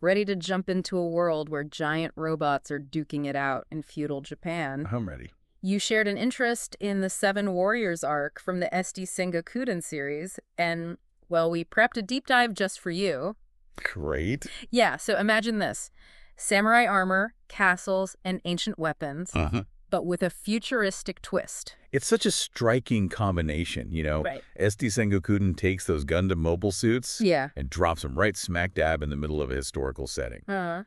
ready to jump into a world where giant robots are duking it out in feudal Japan. I'm ready. You shared an interest in the Seven Warriors arc from the SD Sengakuden series, and, well, we prepped a deep dive just for you. Great. Yeah, so imagine this. Samurai armor, castles, and ancient weapons, but with a futuristic twist. It's such a striking combination, you know? Right. SD Sengakuden takes those Gundam mobile suits Yeah. and drops them right smack dab in the middle of a historical setting. The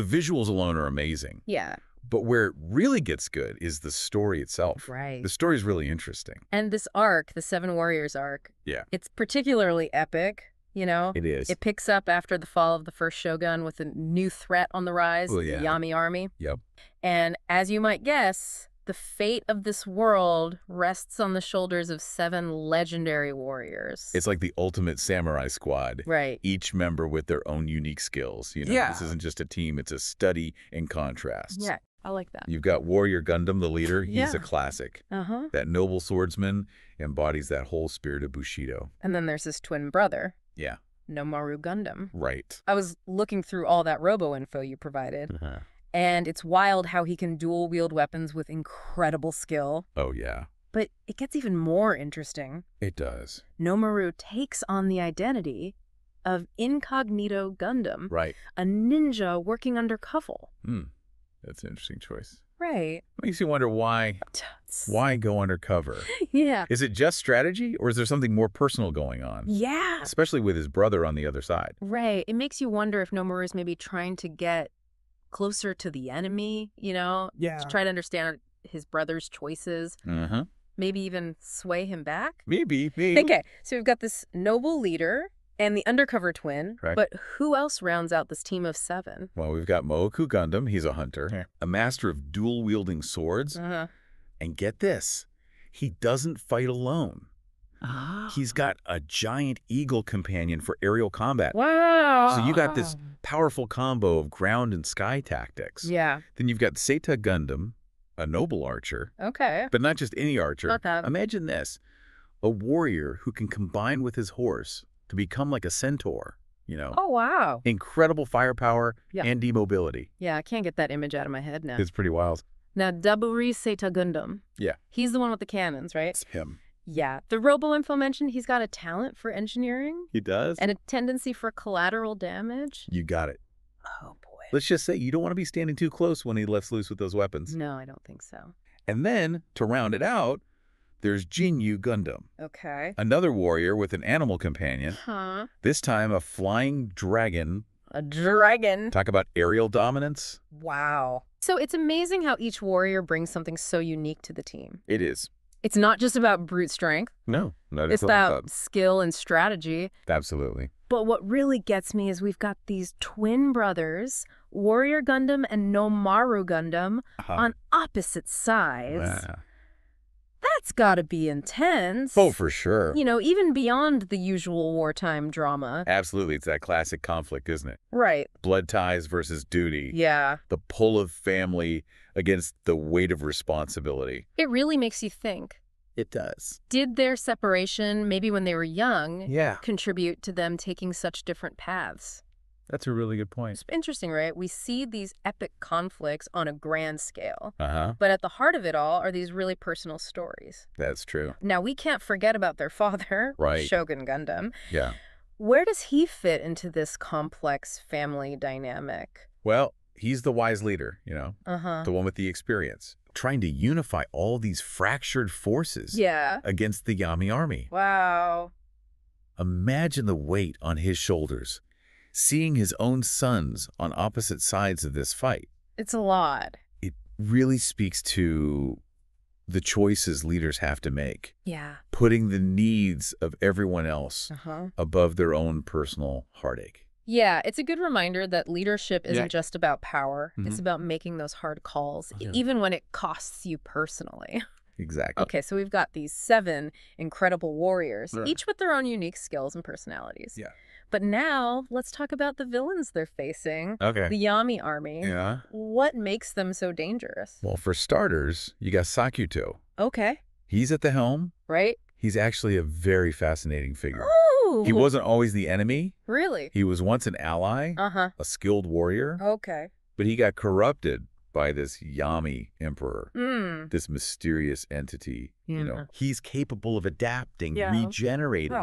visuals alone are amazing. Yeah. But where it really gets good is the story itself. Right. The story is really interesting. And this arc, the Seven Warriors arc, Yeah. it's particularly epic, you know? It is. It picks up after the fall of the first shogun with a new threat on the rise, Oh, yeah. the Yami army. Yep. And as you might guess, the fate of this world rests on the shoulders of 7 legendary warriors. It's like the ultimate samurai squad. Right. Each member with their own unique skills. You know, Yeah. This isn't just a team, it's a study in contrasts. Yeah, I like that. You've got Warrior Gundam, the leader. He's Yeah. a classic. Uh-huh. That noble swordsman embodies that whole spirit of Bushido. And then there's his twin brother, Yeah, Nomaru Gundam. right. I was looking through all that robo info you provided, and it's wild how he can dual-wield weapons with incredible skill. Oh, yeah. But it gets even more interesting. It does. Nomaru takes on the identity of Incognito Gundam, Right. a ninja working undercover. That's an interesting choice. Right. Makes you wonder why go undercover? Yeah. Is it just strategy, or is there something more personal going on? Yeah. Especially with his brother on the other side. Right. It makes you wonder if Nomaru is maybe trying to get closer to the enemy, you know? Yeah. To try to understand his brother's choices. Maybe even sway him back. Maybe. Okay, so we've got this noble leader and the undercover twin, Right. but who else rounds out this team of 7? Well, we've got Mooku Gundam. He's a hunter, a master of dual-wielding swords. And get this, he doesn't fight alone. He's got a giant eagle companion for aerial combat. Wow. So you got this powerful combo of ground and sky tactics. Yeah. Then you've got Seta Gundam, a noble archer, Okay. but not just any archer. Not that. Imagine this, a warrior who can combine with his horse to become like a centaur, you know. Oh, wow. Incredible firepower Yeah. and mobility. Yeah, I can't get that image out of my head now. It's pretty wild. Now, Daburi Seta Gundam. Yeah. He's the one with the cannons, right? It's him. Yeah. The robo-info mentioned he's got a talent for engineering He does? and a tendency for collateral damage. You got it. Oh, boy. Let's just say you don't want to be standing too close when he lets loose with those weapons. No, I don't think so. And then, to round it out, there's Jinyu Gundam, Okay. another warrior with an animal companion, Huh? this time a flying dragon. A dragon. Talk about aerial dominance. Wow. So it's amazing how each warrior brings something so unique to the team. It is. It's not just about brute strength. No, not It's about skill and strategy. Absolutely. But what really gets me is we've got these twin brothers, Warrior Gundam and Nomaru Gundam, on opposite sides. Wow. That's gotta be intense. Oh, for sure. You know, even beyond the usual wartime drama. Absolutely. It's that classic conflict, isn't it? Right. Blood ties versus duty. Yeah. The pull of family against the weight of responsibility. It really makes you think. It does. Did their separation, maybe when they were young, Yeah. contribute to them taking such different paths? That's a really good point. It's interesting, right? We see these epic conflicts on a grand scale. Uh-huh. But at the heart of it all are these really personal stories. That's true. Now, we can't forget about their father, Right. Shogun Gundam. Yeah. Where does he fit into this complex family dynamic? Well, he's the wise leader, you know, Uh-huh. the one with the experience, trying to unify all these fractured forces Yeah. against the Yami army. Wow. Imagine the weight on his shoulders, seeing his own sons on opposite sides of this fight. It's a lot. It really speaks to the choices leaders have to make, Yeah. putting the needs of everyone else Uh-huh. above their own personal heartache. Yeah, it's a good reminder that leadership isn't Yeah. just about power. It's Mhm. about making those hard calls, Yeah. even when it costs you personally. Exactly. Okay, so we've got these 7 incredible warriors, Right. each with their own unique skills and personalities. Yeah. But now, let's talk about the villains they're facing, Okay. the Yami army. Yeah. What makes them so dangerous? Well, for starters, you got Sakuto. Okay, He's at the helm. right? He's actually a very fascinating figure. Ooh. He wasn't always the enemy. Really? He was once an ally, a skilled warrior. Okay. But he got corrupted by this Yami emperor, this mysterious entity. You know, he's capable of adapting, regenerating,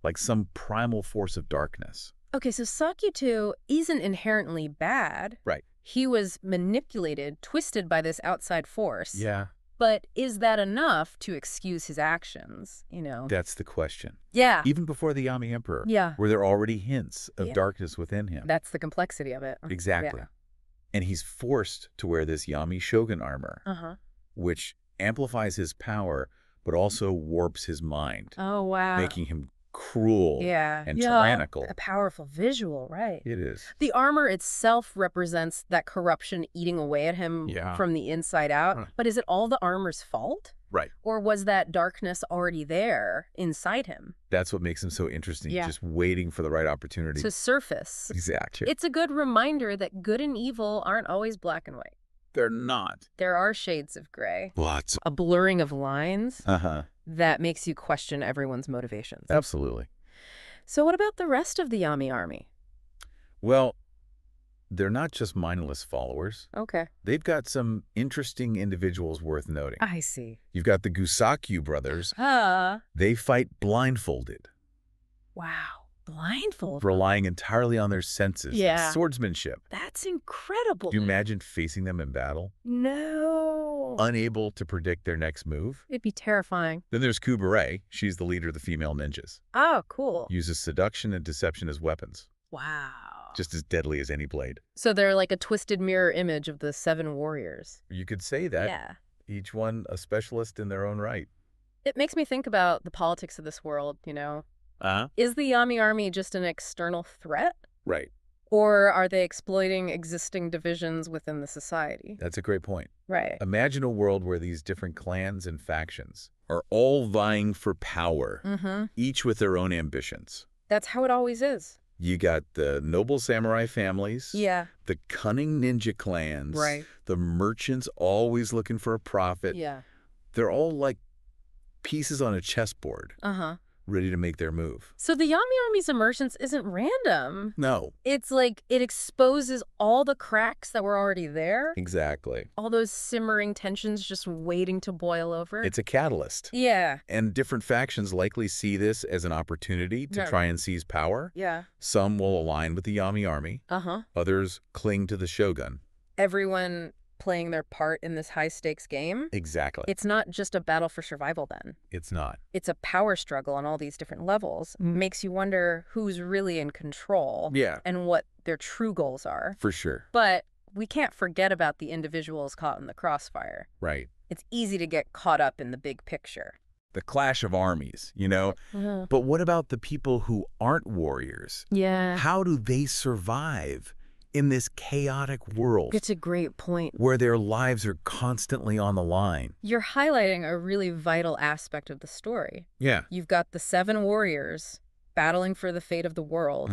like some primal force of darkness. Okay, so Sakyuto isn't inherently bad. Right. He was manipulated, twisted by this outside force. Yeah. But is that enough to excuse his actions, you know? That's the question. Yeah. Even before the Yami emperor, Yeah. were there already hints of darkness within him? That's the complexity of it. Exactly. Yeah. And he's forced to wear this Yami shogun armor, which amplifies his power, but also warps his mind. Oh, wow. Making him cruel and tyrannical. A powerful visual, right? It is. The armor itself represents that corruption eating away at him from the inside out. But is it all the armor's fault? Right. Or was that darkness already there inside him? That's what makes him so interesting, just waiting for the right opportunity. To surface. Exactly. It's a good reminder that good and evil aren't always black and white. They're not. There are shades of gray. Lots. A blurring of lines that makes you question everyone's motivations. Absolutely. So what about the rest of the Yami army? Well, they're not just mindless followers. Okay. They've got some interesting individuals worth noting. I see. You've got the Gusakyu brothers. They fight blindfolded. Wow. Blindfolded? Relying entirely on their senses. Yeah. Swordsmanship. That's incredible. Do you imagine facing them in battle? No. Unable to predict their next move? It'd be terrifying. Then there's Kubere. She's the leader of the female ninjas. Oh, cool. Uses seduction and deception as weapons. Wow. Just as deadly as any blade. So they're like a twisted mirror image of the 7 warriors. You could say that. Yeah. Each one a specialist in their own right. It makes me think about the politics of this world, you know? Uh-huh. Is the Yami army just an external threat? Right. Or are they exploiting existing divisions within the society? That's a great point. Right. Imagine a world where these different clans and factions are all vying for power, each with their own ambitions. That's how it always is. You got the noble samurai families, Yeah. the cunning ninja clans, Right. the merchants always looking for a profit. Yeah. They're all like pieces on a chessboard, ready to make their move. So the Yami army's emergence isn't random. No. It's like it exposes all the cracks that were already there. Exactly. All those simmering tensions just waiting to boil over. It's a catalyst. Yeah. And different factions likely see this as an opportunity to try and seize power. Yeah. Some will align with the Yami army. Others cling to the shogun. Everyone playing their part in this high-stakes game. Exactly. It's not just a battle for survival then. It's not. It's a power struggle on all these different levels. Makes you wonder who's really in control. Yeah. And what their true goals are. For sure. But we can't forget about the individuals caught in the crossfire. Right. It's easy to get caught up in the big picture. The clash of armies, you know? But what about the people who aren't warriors? Yeah. How do they survive in this chaotic world? It's a great point. Where their lives are constantly on the line. You're highlighting a really vital aspect of the story. Yeah. You've got the 7 warriors battling for the fate of the world.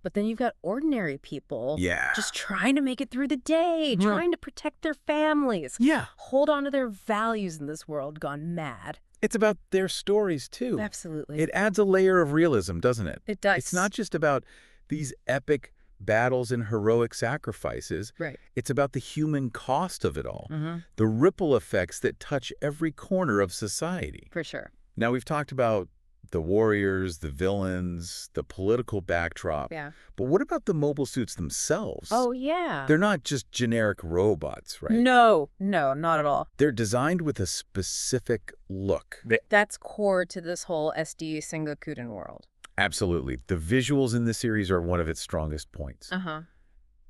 But then you've got ordinary people just trying to make it through the day, trying to protect their families. Yeah. Hold on to their values in this world gone mad. It's about their stories, too. Absolutely. It adds a layer of realism, doesn't it? It does. It's not just about these epic battles and heroic sacrifices. Right. It's about the human cost of it all. The ripple effects that touch every corner of society. For sure. Now, we've talked about the warriors, the villains, the political backdrop. Yeah. But what about the mobile suits themselves? Oh, yeah. They're not just generic robots, right? No, not at all. They're designed with a specific look. That's core to this whole SD Sengakuden world. Absolutely. The visuals in this series are one of its strongest points.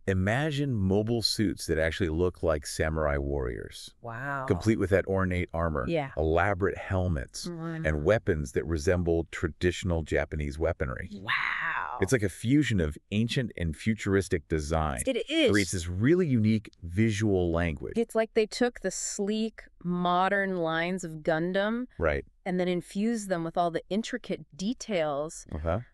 Imagine mobile suits that actually look like samurai warriors. Wow. Complete with that ornate armor. Yeah. Elaborate helmets. And weapons that resemble traditional Japanese weaponry. Wow. It's like a fusion of ancient and futuristic design. It is. Creates this really unique visual language. It's like they took the sleek, modern lines of Gundam Right. and then infused them with all the intricate details,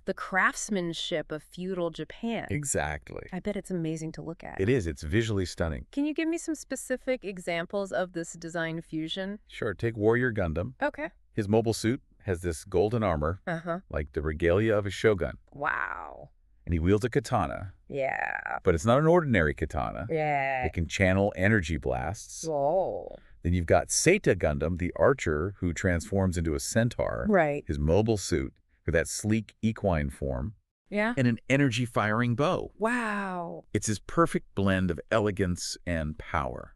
the craftsmanship of feudal Japan. Exactly. I bet it's amazing to look at. It is. It's visually stunning. Can you give me some specific examples of this design fusion? Sure. Take Warrior Gundam. Okay. His mobile suit has this golden armor, like the regalia of a shogun. Wow. And he wields a katana. Yeah. But it's not an ordinary katana. Yeah. It can channel energy blasts. Oh. Then you've got Seta Gundam, the archer who transforms into a centaur. Right. His mobile suit with that sleek equine form. Yeah. And an energy-firing bow. Wow. It's his perfect blend of elegance and power.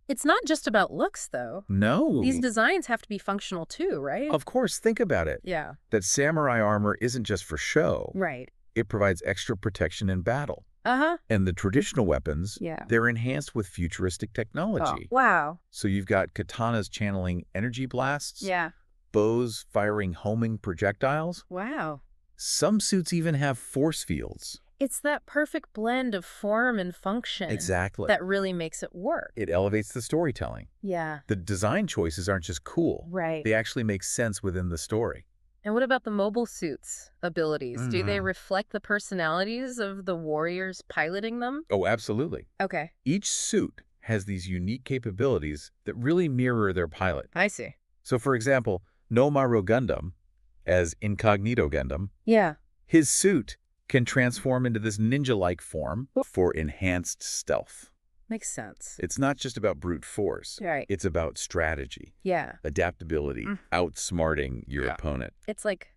It's not just about looks, though. No. These designs have to be functional, too, right? Of course, think about it. Yeah. That samurai armor isn't just for show. Right. It provides extra protection in battle. Uh-huh. And the traditional weapons, they're enhanced with futuristic technology. Oh, wow. So you've got katanas channeling energy blasts. Yeah. Bows firing homing projectiles. Wow. Some suits even have force fields. It's that perfect blend of form and function. Exactly. That really makes it work. It elevates the storytelling. Yeah. The design choices aren't just cool. Right. They actually make sense within the story. And what about the mobile suits' abilities? Do they reflect the personalities of the warriors piloting them? Oh, absolutely. Okay. Each suit has these unique capabilities that really mirror their pilot. I see. So, for example, Nomaru Gundam, as Incognito Gundam, his suit can transform into this ninja-like form for enhanced stealth. Makes sense. It's not just about brute force. Right. It's about strategy. Yeah. Adaptability, outsmarting your opponent. It's like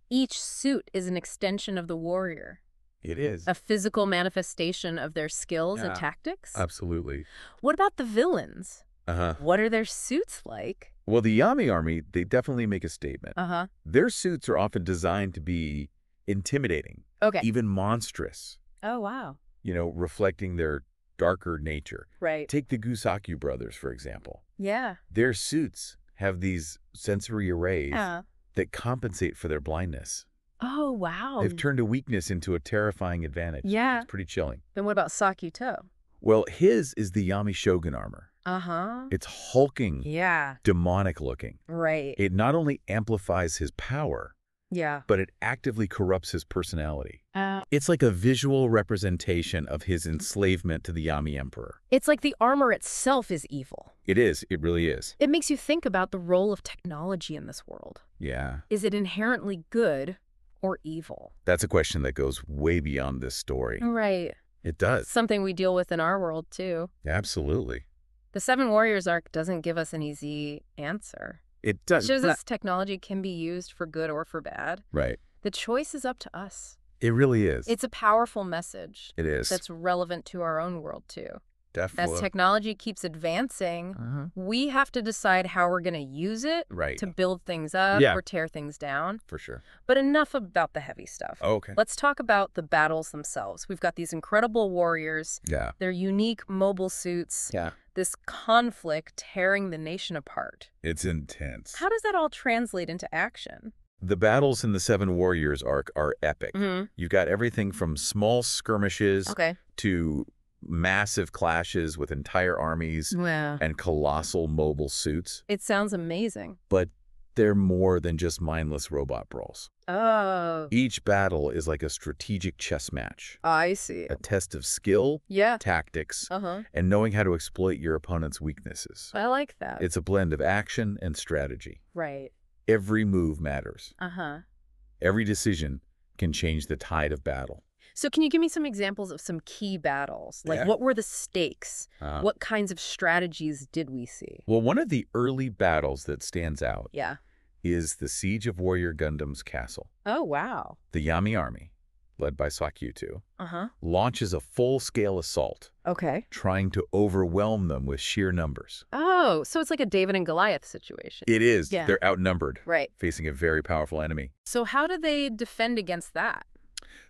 each suit is an extension of the warrior. It is. A physical manifestation of their skills and tactics. Absolutely. What about the villains? Uh-huh. What are their suits like? Well, the Yami army, they definitely make a statement. Uh-huh. Their suits are often designed to be intimidating. Okay. Even monstrous. Oh, wow. You know, reflecting their darker nature. Right. Take the Gusaku brothers, for example. Yeah. Their suits have these sensory arrays that compensate for their blindness. Oh, wow. They've turned a weakness into a terrifying advantage. Yeah. It's pretty chilling. Then what about Sakuto? Well, his is the Yami Shogun armor. Uh-huh. It's hulking, demonic looking. Right. It not only amplifies his power, but it actively corrupts his personality. It's like a visual representation of his enslavement to the Yami Emperor. It's like the armor itself is evil. It is. It really is. It makes you think about the role of technology in this world. Yeah. Is it inherently good or evil? That's a question that goes way beyond this story. Right. It does. Something we deal with in our world, too. Absolutely. The Seven Warriors arc doesn't give us an easy answer. It does. It shows us technology can be used for good or for bad. Right. The choice is up to us. It really is. It's a powerful message. It is. That's relevant to our own world, too. Definitely. As technology keeps advancing, we have to decide how we're going to use it to build things up or tear things down. For sure. But enough about the heavy stuff. Oh, okay. Let's talk about the battles themselves. We've got these incredible warriors. Yeah. Their unique mobile suits. Yeah. This conflict tearing the nation apart. It's intense. How does that all translate into action? The battles in the Seven Warriors arc are epic. You've got everything from small skirmishes to massive clashes with entire armies and colossal mobile suits. It sounds amazing. But they're more than just mindless robot brawls. Oh. Each battle is like a strategic chess match. I see. A test of skill, tactics, and knowing how to exploit your opponent's weaknesses. I like that. It's a blend of action and strategy. Right. Every move matters. Uh-huh. Every decision can change the tide of battle. So can you give me some examples of some key battles? Like, what were the stakes? What kinds of strategies did we see? Well, one of the early battles that stands out is the Siege of Warrior Gundam's castle. Oh, wow. The Yami army, led by Sakyuto, launches a full-scale assault, trying to overwhelm them with sheer numbers. Oh, so it's like a David and Goliath situation. It is. Yeah. They're outnumbered, right, facing a very powerful enemy. So how do they defend against that?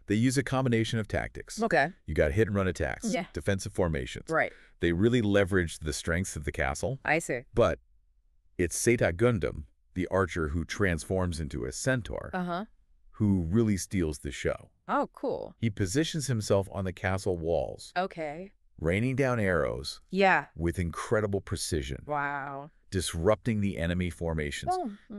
They use a combination of tactics. Okay. You got hit-and-run attacks, defensive formations. Right. They really leveraged the strengths of the castle. I see. But it's Seta Gundam, the archer who transforms into a centaur, who really steals the show. Oh, cool. He positions himself on the castle walls. Okay. Raining down arrows. Yeah. With incredible precision. Wow. Disrupting the enemy formations,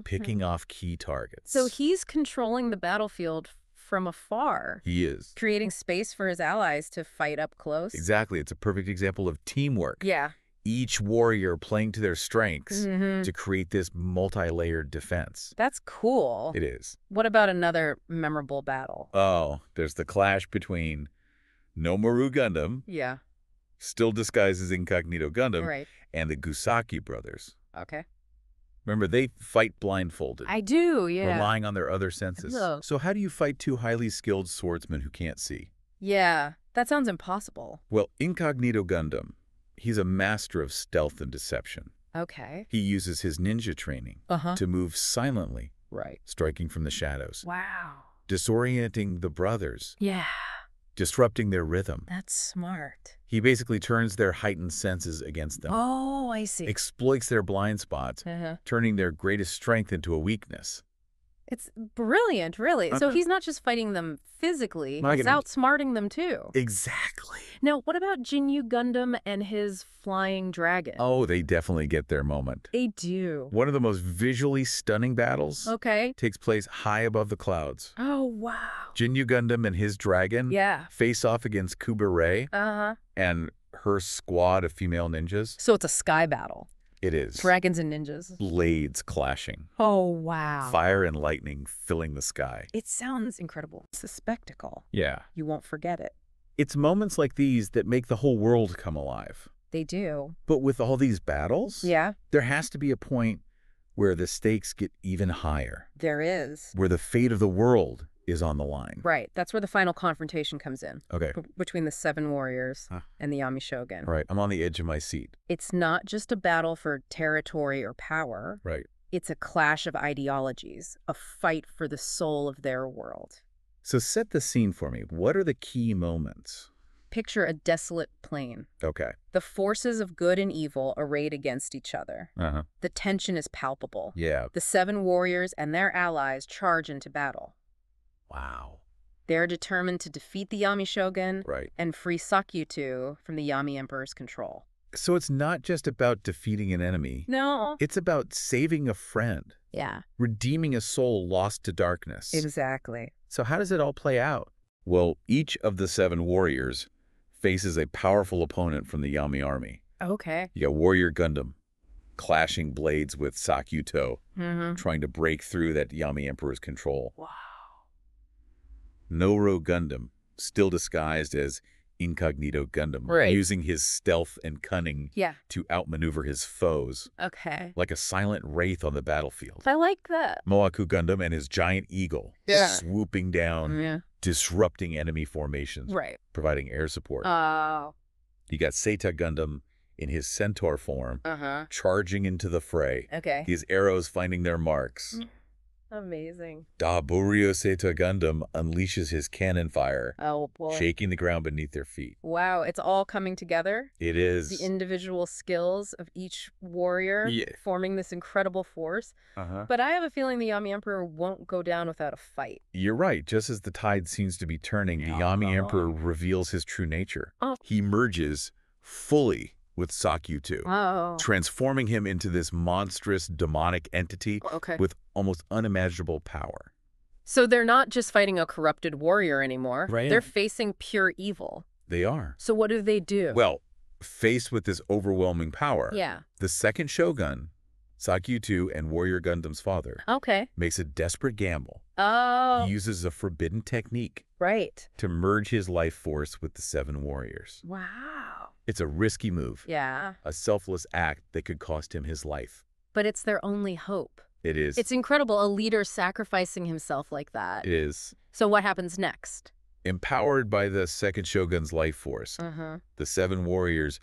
picking off key targets. So he's controlling the battlefield from afar. He is. Creating space for his allies to fight up close. Exactly. It's a perfect example of teamwork. Yeah. each warrior playing to their strengths to create this multi-layered defense. That's cool. It is. What about another memorable battle? Oh, there's the clash between Nomaru Gundam, still disguised as Incognito Gundam, and the Gusaki brothers. Okay. Remember, they fight blindfolded. I do, relying on their other senses. Ugh. So how do you fight two highly skilled swordsmen who can't see? Yeah, that sounds impossible. Well, Incognito Gundam, he's a master of stealth and deception. Okay. He uses his ninja training to move silently, striking from the shadows. Wow. Disorienting the brothers. Yeah. Disrupting their rhythm. That's smart. He basically turns their heightened senses against them. Oh, I see. Exploits their blind spots, turning their greatest strength into a weakness. It's brilliant, really. So he's not just fighting them physically, he's outsmarting them too. Exactly. Now, what about Jinyu Gundam and his flying dragon? Oh, they definitely get their moment. They do. One of the most visually stunning battles takes place high above the clouds. Oh, wow. Jinyu Gundam and his dragon face off against Kuba Rey and her squad of female ninjas. So it's a sky battle. It is. Dragons and ninjas. Blades clashing. Oh, wow. Fire and lightning filling the sky. It sounds incredible. It's a spectacle. Yeah. You won't forget it. It's moments like these that make the whole world come alive. They do. But with all these battles, there has to be a point where the stakes get even higher. There is. Where the fate of the world is on the line. Right. That's where the final confrontation comes in. Okay. Between the 7 warriors and the Yami Shogun. Right. I'm on the edge of my seat. It's not just a battle for territory or power. Right. It's a clash of ideologies, a fight for the soul of their world. So set the scene for me. What are the key moments? Picture a desolate plain. Okay. The forces of good and evil arrayed against each other. The tension is palpable. Yeah. The 7 warriors and their allies charge into battle. Wow. They're determined to defeat the Yami Shogun and free Sakyuto from the Yami Emperor's control. So it's not just about defeating an enemy. No. It's about saving a friend. Yeah. Redeeming a soul lost to darkness. Exactly. So how does it all play out? Well, each of the 7 warriors faces a powerful opponent from the Yami army. Okay. You got Warrior Gundam, clashing blades with Sakyuto, trying to break through that Yami Emperor's control. Wow. Nomaru Gundam, still disguised as Incognito Gundam, using his stealth and cunning to outmaneuver his foes. Okay. Like a silent wraith on the battlefield. I like that. Moaku Gundam and his giant eagle, swooping down, disrupting enemy formations, providing air support. Oh. You got Seita Gundam in his centaur form, charging into the fray. Okay. These arrows finding their marks. Amazing. Daburyo Seita Gundam unleashes his cannon fire, shaking the ground beneath their feet. Wow, it's all coming together? It is. The individual skills of each warrior forming this incredible force. But I have a feeling the Yami Emperor won't go down without a fight. You're right. Just as the tide seems to be turning, the Yami Emperor reveals his true nature. He merges fully with Sakyuto, transforming him into this monstrous demonic entity with almost unimaginable power. So they're not just fighting a corrupted warrior anymore. They're facing pure evil. They are. So what do they do? Well, faced with this overwhelming power, the second shogun, Sakyuto and Warrior Gundam's father, makes a desperate gamble. He uses a forbidden technique to merge his life force with the 7 warriors. Wow. It's a risky move. Yeah. A selfless act that could cost him his life. But it's their only hope. It is. It's incredible, a leader sacrificing himself like that. It is. So what happens next? Empowered by the second shogun's life force, the 7 warriors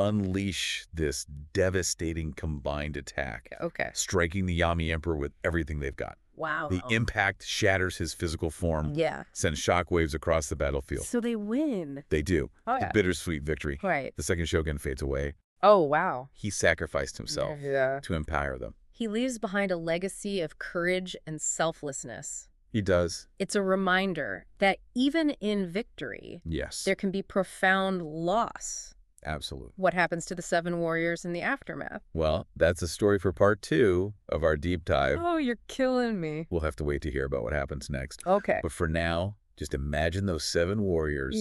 unleash this devastating combined attack, striking the Yami Emperor with everything they've got. Wow. The impact shatters his physical form, sends shockwaves across the battlefield. So they win. They do. It's a bittersweet victory. The second shogun fades away. Oh, wow. He sacrificed himself to empower them. He leaves behind a legacy of courage and selflessness. He does. It's a reminder that even in victory, there can be profound loss. Absolutely. What happens to the 7 warriors in the aftermath? Well, that's a story for part 2 of our deep dive. Oh, you're killing me. We'll have to wait to hear about what happens next. Okay. But for now, Just imagine those 7 warriors,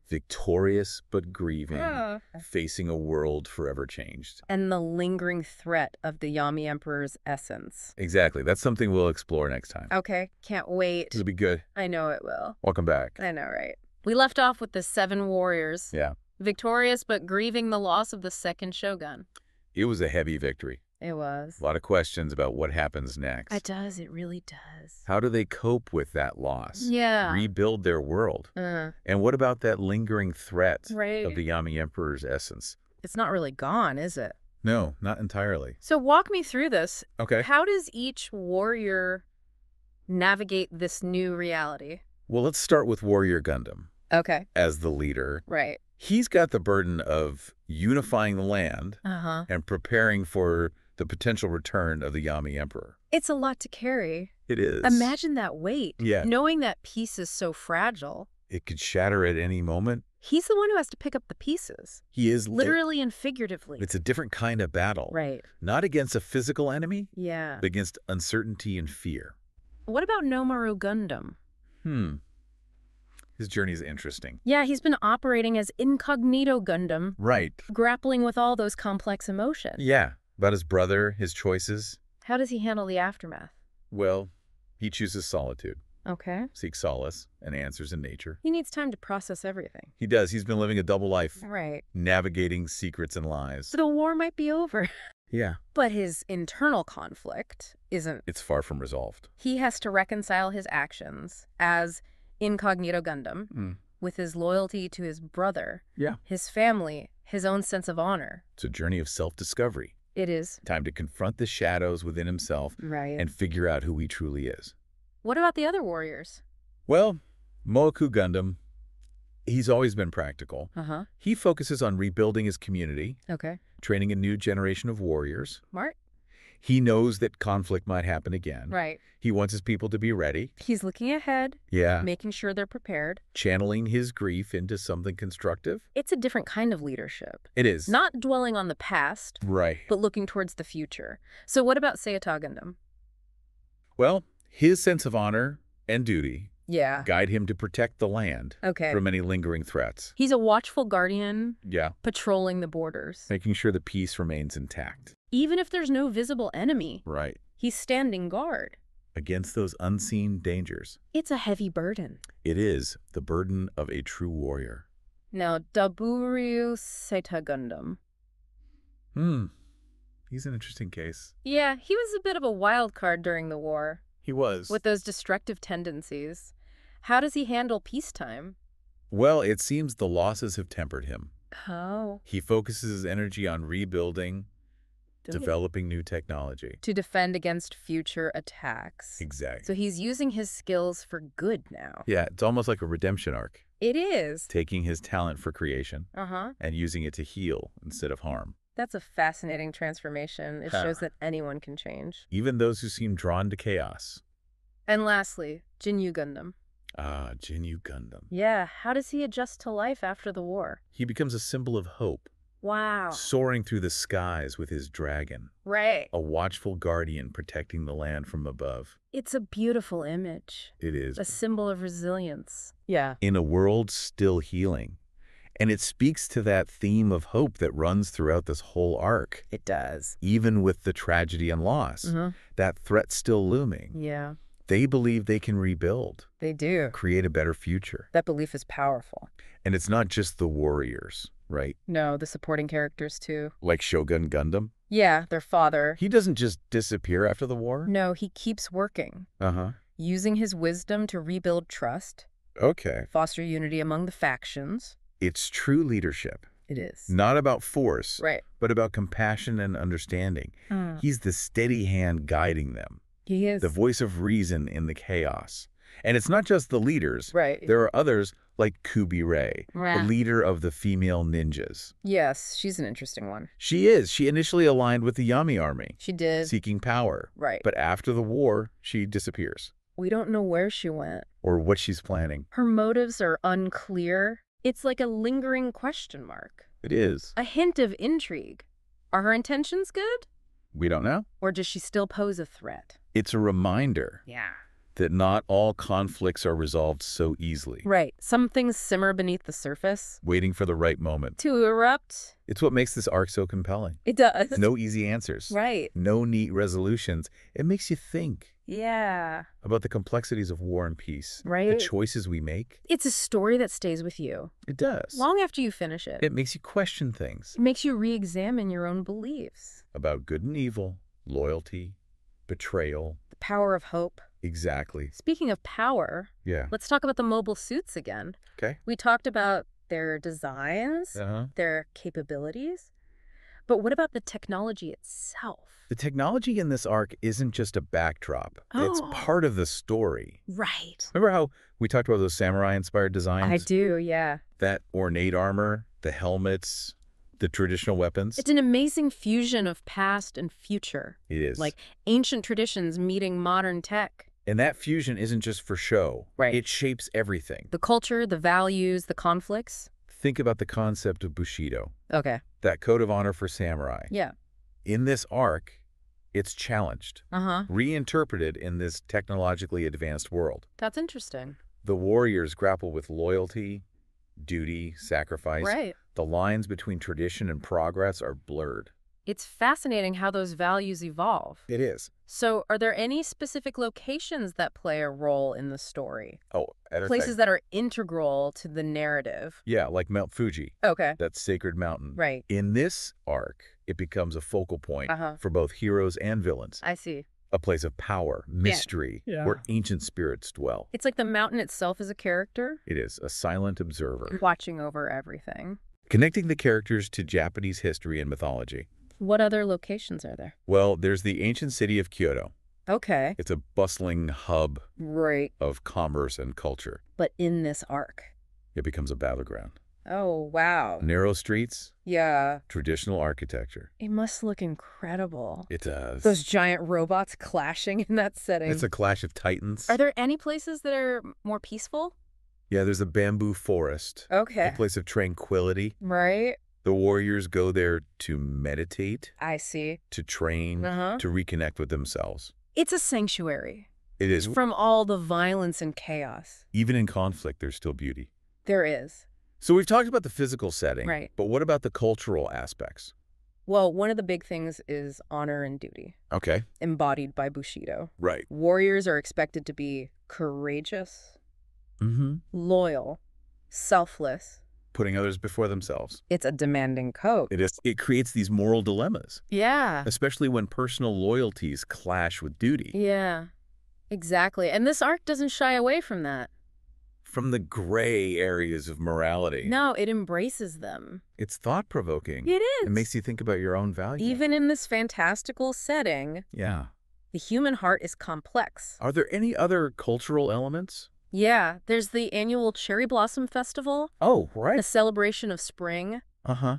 victorious but grieving, facing a world forever changed. And the lingering threat of the Yami Emperor's essence. Exactly. That's something we'll explore next time. Okay. Can't wait. It'll be good. I know it will. Welcome back. I know, right? We left off with the 7 warriors. Yeah. Victorious but grieving the loss of the second shogun. It was a heavy victory. It was. A lot of questions about what happens next. It does. It really does. How do they cope with that loss? Yeah. Rebuild their world? And what about that lingering threat of the Yami Emperor's essence? It's not really gone, is it? No, not entirely. So walk me through this. Okay. How does each warrior navigate this new reality? Well, let's start with Warrior Gundam. Okay. As the leader. Right. He's got the burden of unifying the land and preparing for the potential return of the Yami Emperor. It's a lot to carry. It is. Imagine that weight. Yeah. Knowing that peace is so fragile. It could shatter at any moment. He's the one who has to pick up the pieces. He is. Literally and figuratively. It's a different kind of battle. Right. Not against a physical enemy. Yeah. But against uncertainty and fear. What about Nomaru Gundam? His journey is interesting. Yeah, he's been operating as Incognito Gundam. Right. Grappling with all those complex emotions. Yeah. About his brother, his choices. How does he handle the aftermath? Well, he chooses solitude. Okay. Seeks solace and answers in nature. He needs time to process everything. He does. He's been living a double life. Right. Navigating secrets and lies. So the war might be over. Yeah. But his internal conflict isn't. It's far from resolved. He has to reconcile his actions as Incognito Gundam with his loyalty to his brother, his family, his own sense of honor. It's a journey of self-discovery. It is. Time to confront the shadows within himself and figure out who he truly is. What about the other warriors? Well, Moaku Gundam, he's always been practical. He focuses on rebuilding his community, training a new generation of warriors. Smart. He knows that conflict might happen again. Right. He wants his people to be ready. He's looking ahead. Yeah. Making sure they're prepared. Channeling his grief into something constructive. It's a different kind of leadership. It is. Not dwelling on the past. Right. But looking towards the future. So what about Seiata Gundam? Well, his sense of honor and duty guide him to protect the land from any lingering threats. He's a watchful guardian. Yeah. Patrolling the borders. Making sure the peace remains intact. Even if there's no visible enemy. Right. He's standing guard. Against those unseen dangers. It's a heavy burden. It is the burden of a true warrior. Now, Daburyu Seiata Gundam. He's an interesting case. Yeah, he was a bit of a wild card during the war. He was. With those destructive tendencies. How does he handle peacetime? Well, it seems the losses have tempered him. Oh. He focuses his energy on rebuilding, developing new technology. To defend against future attacks. Exactly. So he's using his skills for good now. Yeah, it's almost like a redemption arc. It is. Taking his talent for creation and using it to heal instead of harm. That's a fascinating transformation. It shows that anyone can change. Even those who seem drawn to chaos. And lastly, Jinyu Gundam. Ah, Jinyu Gundam. Yeah, how does he adjust to life after the war? He becomes a symbol of hope. Wow. Soaring through the skies with his dragon. Right. A watchful guardian protecting the land from above. It's a beautiful image. It is. A symbol of resilience. Yeah. In a world still healing. And it speaks to that theme of hope that runs throughout this whole arc. It does. Even with the tragedy and loss, that threat still looming. Yeah. They believe they can rebuild. They do. Create a better future. That belief is powerful. And it's not just the warriors, right? No, the supporting characters too. Like Shogun Gundam? Yeah, their father. He doesn't just disappear after the war? No, he keeps working. Using his wisdom to rebuild trust. Okay. Foster unity among the factions. It's true leadership. It is. Not about force, right, but about compassion and understanding. He's the steady hand guiding them. He is. The voice of reason in the chaos. And it's not just the leaders. Right. There are others like Kubi Rei, the leader of the female ninjas. Yes, she's an interesting one. She is. She initially aligned with the Yami army. She did. Seeking power. Right. But after the war, she disappears. We don't know where she went. Or what she's planning. Her motives are unclear. It's like a lingering question mark. It is. A hint of intrigue. Are her intentions good? We don't know. Or does she still pose a threat? It's a reminder. Yeah. That not all conflicts are resolved so easily. Right. Some things simmer beneath the surface. Waiting for the right moment. To erupt. It's what makes this arc so compelling. It does. No easy answers. Right. No neat resolutions. It makes you think. Yeah. About the complexities of war and peace. Right. The choices we make. It's a story that stays with you. It does. Long after you finish it. It makes you question things. It makes you re-examine your own beliefs. About good and evil, loyalty, betrayal. The power of hope. Exactly. Speaking of power, let's talk about the mobile suits again. Okay. We talked about their designs, their capabilities, but what about the technology itself? The technology in this arc isn't just a backdrop. It's part of the story. Right. Remember how we talked about those samurai-inspired designs? I do, yeah. That ornate armor, the helmets, the traditional weapons. It's an amazing fusion of past and future. It is. Like ancient traditions meeting modern tech. And that fusion isn't just for show. Right. It shapes everything. The culture, the values, the conflicts. Think about the concept of Bushido. Okay. That code of honor for samurai. Yeah. In this arc, it's challenged. Reinterpreted in this technologically advanced world. That's interesting. The warriors grapple with loyalty, duty, sacrifice. Right. The lines between tradition and progress are blurred. It's fascinating how those values evolve. It is. So are there any specific locations that play a role in the story? Oh, places that are integral to the narrative? Yeah, like Mount Fuji. Okay. That sacred mountain. Right. In this arc, it becomes a focal point for both heroes and villains. I see. A place of power, mystery, where ancient spirits dwell. It's like the mountain itself is a character? It is, a silent observer. Watching over everything. Connecting the characters to Japanese history and mythology. What other locations are there? Well, there's the ancient city of Kyoto. Okay. It's a bustling hub of commerce and culture. But in this arc, it becomes a battleground. Oh, wow. Narrow streets. Yeah. Traditional architecture. It must look incredible. It does. Those giant robots clashing in that setting. It's a clash of titans. Are there any places that are more peaceful? Yeah, there's a bamboo forest. Okay. A place of tranquility. Right. The warriors go there to meditate. I see. To train, to reconnect with themselves. It's a sanctuary. It is. From all the violence and chaos. Even in conflict, there's still beauty. There is. So we've talked about the physical setting. Right. But what about the cultural aspects? Well, one of the big things is honor and duty. Okay. Embodied by Bushido. Right. Warriors are expected to be courageous, loyal, selfless. Putting others before themselves. It's a demanding code. It is. It creates these moral dilemmas. Yeah. Especially when personal loyalties clash with duty. Yeah, exactly. And this arc doesn't shy away from that. From the gray areas of morality. No, it embraces them. It's thought-provoking. It is. It makes you think about your own values. Even in this fantastical setting. Yeah. The human heart is complex. Are there any other cultural elements? Yeah, there's the annual Cherry Blossom Festival. Oh, right. A celebration of spring.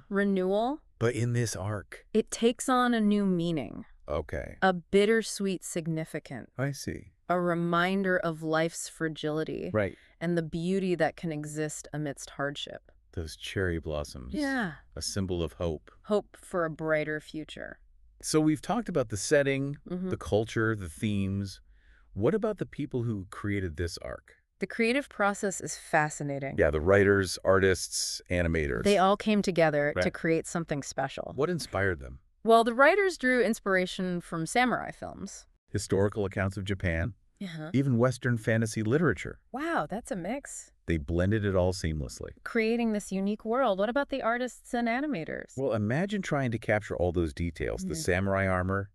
Renewal. But in this arc. It takes on a new meaning. Okay. A bittersweet significance. I see. A reminder of life's fragility. Right. And the beauty that can exist amidst hardship. Those cherry blossoms. Yeah. A symbol of hope. Hope for a brighter future. So we've talked about the setting, the culture, the themes. What about the people who created this arc? The creative process is fascinating. Yeah, the writers, artists, animators. They all came together to create something special. What inspired them? Well, the writers drew inspiration from samurai films. Historical accounts of Japan. Even Western fantasy literature. Wow, that's a mix. They blended it all seamlessly. Creating this unique world. What about the artists and animators? Well, imagine trying to capture all those details. The samurai armor.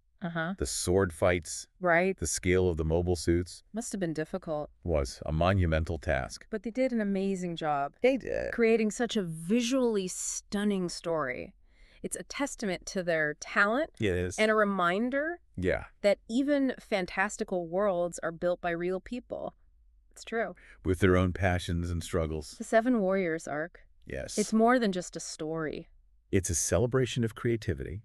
The sword fights. Right. The scale of the mobile suits. Must have been difficult. Was a monumental task. But they did an amazing job. They did. Creating such a visually stunning story. It's a testament to their talent. It is. And a reminder that even fantastical worlds are built by real people. It's true. With their own passions and struggles. The Seven Warriors arc. Yes. It's more than just a story. It's a celebration of creativity.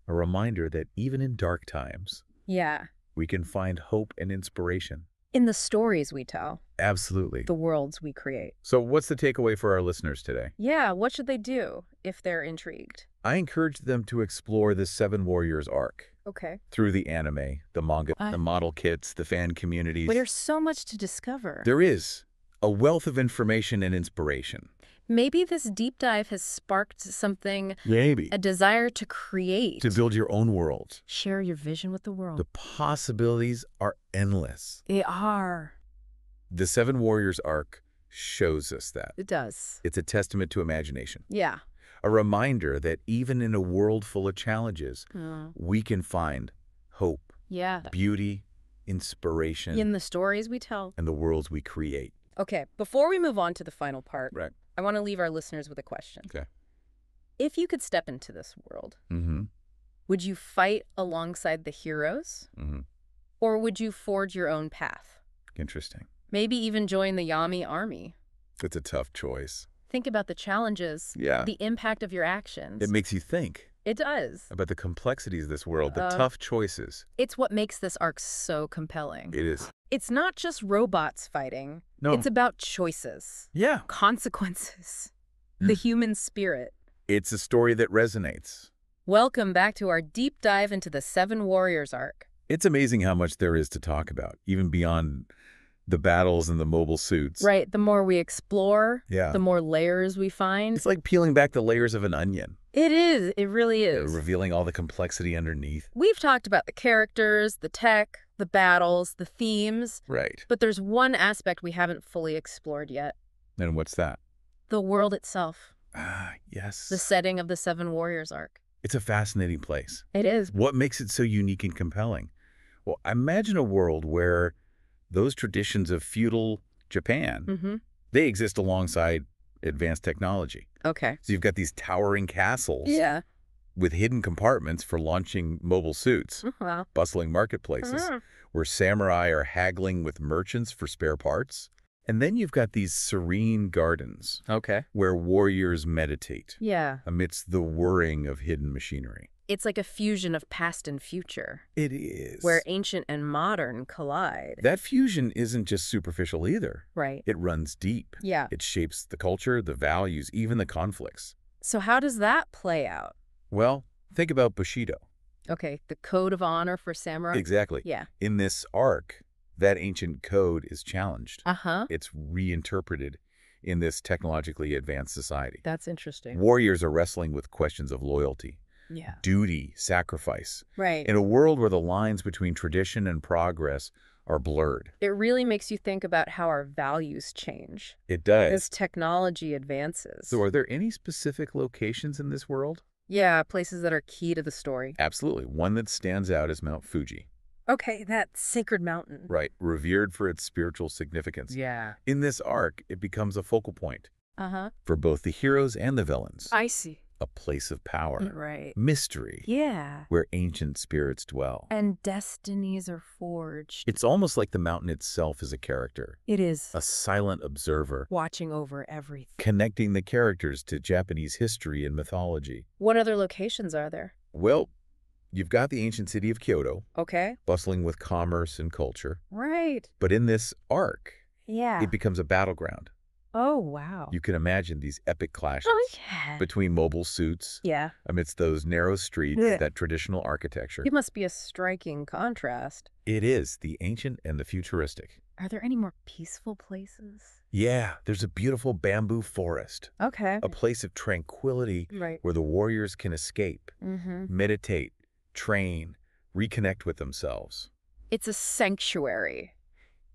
A reminder that even in dark times, we can find hope and inspiration. In the stories we tell. Absolutely. The worlds we create. So what's the takeaway for our listeners today? Yeah, what should they do if they're intrigued? I encourage them to explore the Seven Warriors arc. Okay. Through the anime, the manga, the model kits, the fan communities. But there's so much to discover. There is a wealth of information and inspiration. Maybe this deep dive has sparked something. Maybe. A desire to create. To build your own world. Share your vision with the world. The possibilities are endless. They are. The Seven Warriors arc shows us that. It does. It's a testament to imagination. Yeah. A reminder that even in a world full of challenges, we can find hope, beauty, inspiration. In the stories we tell. And the worlds we create. Okay, before we move on to the final part, I want to leave our listeners with a question. Okay. If you could step into this world, would you fight alongside the heroes? Or would you forge your own path? Interesting. Maybe even join the Yami army? It's a tough choice. Think about the challenges, the impact of your actions. It makes you think. It does. About the complexities of this world, the tough choices. It's what makes this arc so compelling. It is. It's not just robots fighting. No. It's about choices. Yeah. Consequences. The human spirit. It's a story that resonates. Welcome back to our deep dive into the Seven Warriors arc. It's amazing how much there is to talk about, even beyond the battles and the mobile suits. Right. The more we explore, the more layers we find. It's like peeling back the layers of an onion. It is. It really is. Revealing all the complexity underneath. We've talked about the characters, the tech, the battles, the themes. Right. But there's one aspect we haven't fully explored yet. And what's that? The world itself. Ah, yes. The setting of the Seven Warriors arc. It's a fascinating place. It is. What makes it so unique and compelling? Well, imagine a world where those traditions of feudal Japan, they exist alongside advanced technology. Okay. So you've got these towering castles with hidden compartments for launching mobile suits, bustling marketplaces where samurai are haggling with merchants for spare parts. And then you've got these serene gardens where warriors meditate amidst the whirring of hidden machinery. It's like a fusion of past and future. It is. Where ancient and modern collide. That fusion isn't just superficial either. Right. It runs deep. Yeah. It shapes the culture, the values, even the conflicts. So how does that play out? Well, think about Bushido. Okay, the code of honor for samurai? Exactly. Yeah. In this arc, that ancient code is challenged. Uh-huh. It's reinterpreted in this technologically advanced society. That's interesting. Warriors are wrestling with questions of loyalty. Yeah. Duty, sacrifice. Right. In a world where the lines between tradition and progress are blurred. It really makes you think about how our values change. It does. As technology advances. So are there any specific locations in this world? Yeah, places that are key to the story. Absolutely. One that stands out is Mount Fuji. Okay, that sacred mountain. Right. Revered for its spiritual significance. Yeah. In this arc, it becomes a focal point. Uh-huh. For both the heroes and the villains. I see. A place of power. Right. Mystery. Yeah. Where ancient spirits dwell. And destinies are forged. It's almost like the mountain itself is a character. It is. A silent observer. Watching over everything. Connecting the characters to Japanese history and mythology. What other locations are there? Well, you've got the ancient city of Kyoto. Okay. Bustling with commerce and culture. Right. But in this arc, yeah, it becomes a battleground. Oh, wow. You can imagine these epic clashes between mobile suits amidst those narrow streets, that traditional architecture. It must be a striking contrast. It is, the ancient and the futuristic. Are there any more peaceful places? Yeah, there's a beautiful bamboo forest. Okay. A place of tranquility where the warriors can escape, meditate, train, reconnect with themselves. It's a sanctuary.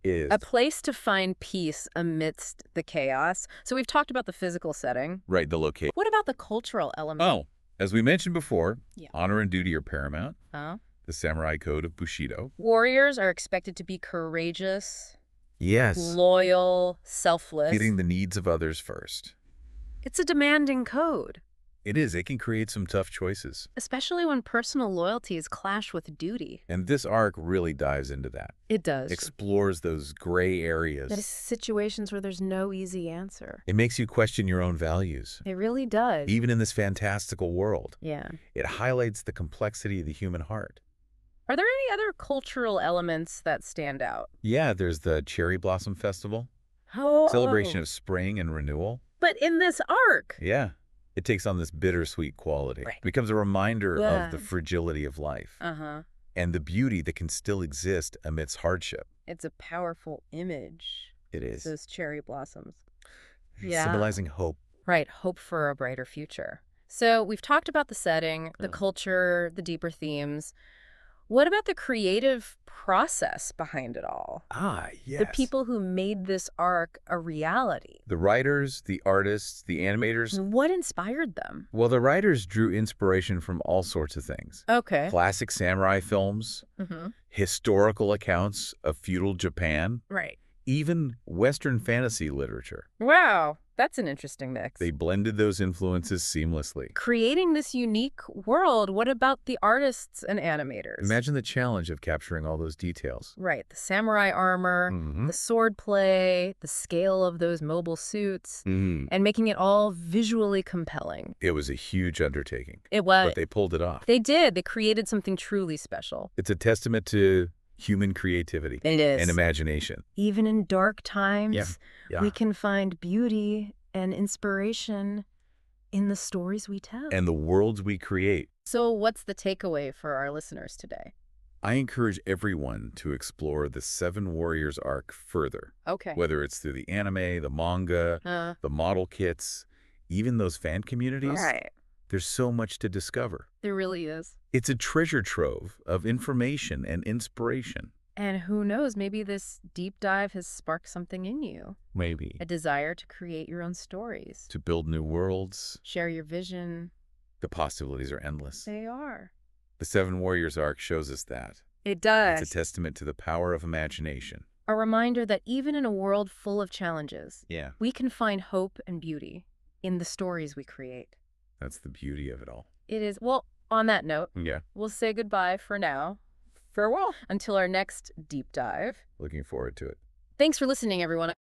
Is a place to find peace amidst the chaos. So we've talked about the physical setting. Right, the location. What about the cultural element? Oh, as we mentioned before, honor and duty are paramount. The samurai code of Bushido. Warriors are expected to be courageous. Yes. Loyal, selfless. Meeting the needs of others first. It's a demanding code. It is. It can create some tough choices. Especially when personal loyalties clash with duty. And this arc really dives into that. It does. Explores those gray areas. That is situations where there's no easy answer. It makes you question your own values. It really does. Even in this fantastical world. Yeah. It highlights the complexity of the human heart. Are there any other cultural elements that stand out? Yeah, there's the Cherry Blossom Festival. Oh. Celebration of spring and renewal. But in this arc. Yeah. It takes on this bittersweet quality. Right. It becomes a reminder of the fragility of life. And the beauty that can still exist amidst hardship. It's a powerful image. It is. Those cherry blossoms. Symbolizing hope. Right, hope for a brighter future. So we've talked about the setting, the culture, the deeper themes. What about the creative process behind it all? Yes. The people who made this arc a reality. The writers, the artists, the animators. What inspired them? Well, the writers drew inspiration from all sorts of things. Okay. Classic samurai films, historical accounts of feudal Japan. Right. Even Western fantasy literature. Wow, that's an interesting mix. They blended those influences seamlessly. Creating this unique world, what about the artists and animators? Imagine the challenge of capturing all those details. Right, the samurai armor, the sword play, the scale of those mobile suits, and making it all visually compelling. It was a huge undertaking. It was. But they pulled it off. They did. They created something truly special. It's a testament to human creativity. It is. And imagination. Even in dark times, Yeah. we can find beauty and inspiration in the stories we tell. And the worlds we create. So what's the takeaway for our listeners today? I encourage everyone to explore the Seven Warriors arc further. Okay. Whether it's through the anime, the manga, the model kits, even those fan communities. Right. There's so much to discover. There really is. It's a treasure trove of information and inspiration. And who knows, maybe this deep dive has sparked something in you. Maybe. A desire to create your own stories. To build new worlds. Share your vision. The possibilities are endless. They are. The Seven Warriors arc shows us that. It does. It's a testament to the power of imagination. A reminder that even in a world full of challenges, we can find hope and beauty in the stories we create. That's the beauty of it all. It is. Well, on that note, we'll say goodbye for now. Farewell. Until our next deep dive. Looking forward to it. Thanks for listening, everyone.